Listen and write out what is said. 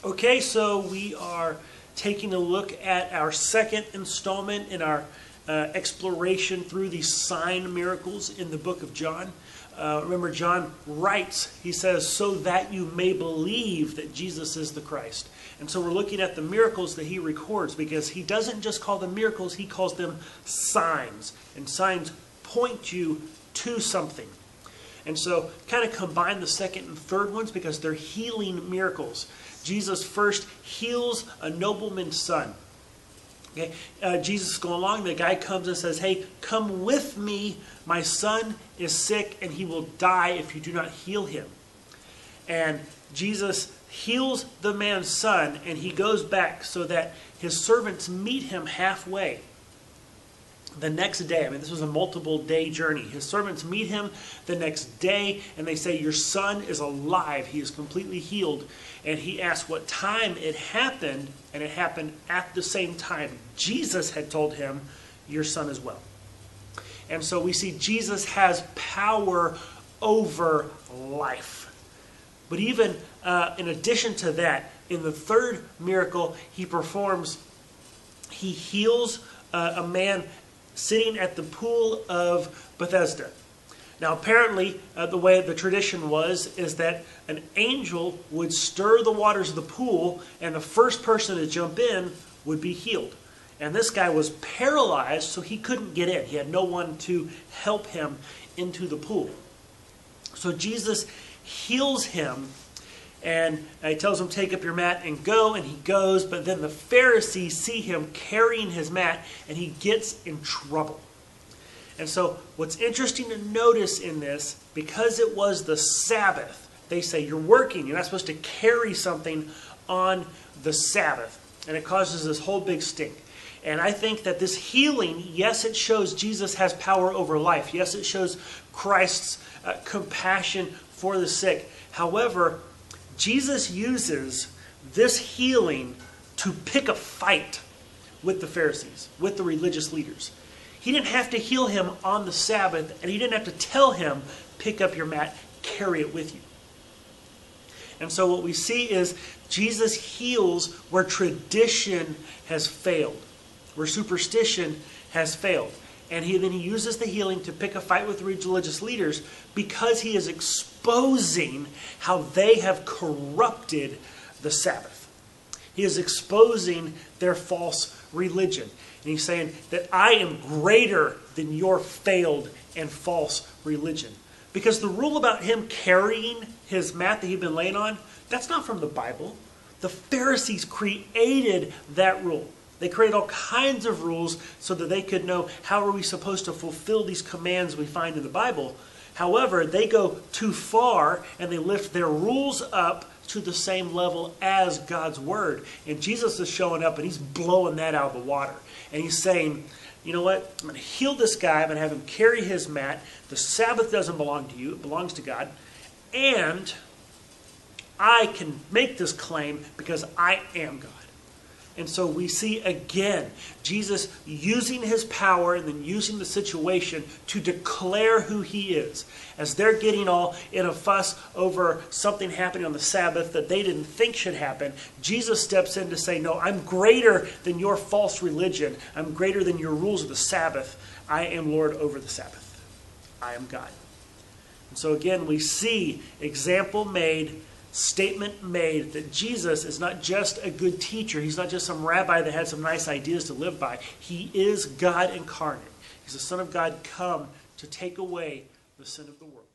Okay, so we are taking a look at our second installment in our exploration through these sign miracles in the book of John. Remember, John writes, he says, so that you may believe that Jesus is the Christ. And so we're looking at the miracles that he records, because he doesn't just call them miracles, he calls them signs. And signs point you to something. And so kind of combine the second and third ones because they're healing miracles. Jesus first heals a nobleman's son. Okay? Jesus is going along. The guy comes and says, hey, come with me. My son is sick and he will die if you do not heal him. And Jesus heals the man's son and he goes back so that his servants meet him halfway. The next day, I mean, this was a multiple day journey. His servants meet him the next day and they say, your son is alive. He is completely healed. And he asks what time it happened, and it happened at the same time Jesus had told him, your son is well. And so we see Jesus has power over life. But even in addition to that, in the third miracle he performs, he heals a man sitting at the pool of Bethesda. Now apparently the way the tradition was is that an angel would stir the waters of the pool and the first person to jump in would be healed. And this guy was paralyzed, so he couldn't get in. He had no one to help him into the pool. So Jesus heals him and he tells him, take up your mat and go, and he goes. But then the Pharisees see him carrying his mat, and he gets in trouble. And so what's interesting to notice in this, because it was the Sabbath, they say, you're working, you're not supposed to carry something on the Sabbath. And it causes this whole big stink. And I think that this healing, yes, it shows Jesus has power over life. Yes, it shows Christ's compassion for the sick. However, Jesus uses this healing to pick a fight with the Pharisees, with the religious leaders. He didn't have to heal him on the Sabbath, and he didn't have to tell him, pick up your mat, carry it with you. And so what we see is Jesus heals where tradition has failed, where superstition has failed. And then he uses the healing to pick a fight with the religious leaders because he is exposing how they have corrupted the Sabbath. He is exposing their false religion. And he's saying that I am greater than your failed and false religion. Because the rule about him carrying his mat that he'd been laying on, that's not from the Bible. The Pharisees created that rule. They created all kinds of rules so that they could know how are we supposed to fulfill these commands we find in the Bible. However, they go too far and they lift their rules up to the same level as God's Word. And Jesus is showing up and he's blowing that out of the water. And he's saying, you know what? I'm going to heal this guy. I'm going to have him carry his mat. The Sabbath doesn't belong to you. It belongs to God. And I can make this claim because I am God. And so we see again Jesus using his power and then using the situation to declare who he is. As they're getting all in a fuss over something happening on the Sabbath that they didn't think should happen, Jesus steps in to say, no, I'm greater than your false religion. I'm greater than your rules of the Sabbath. I am Lord over the Sabbath. I am God. And so again, we see example made, statement made that Jesus is not just a good teacher. He's not just some rabbi that had some nice ideas to live by. He is God incarnate. He's the Son of God come to take away the sin of the world.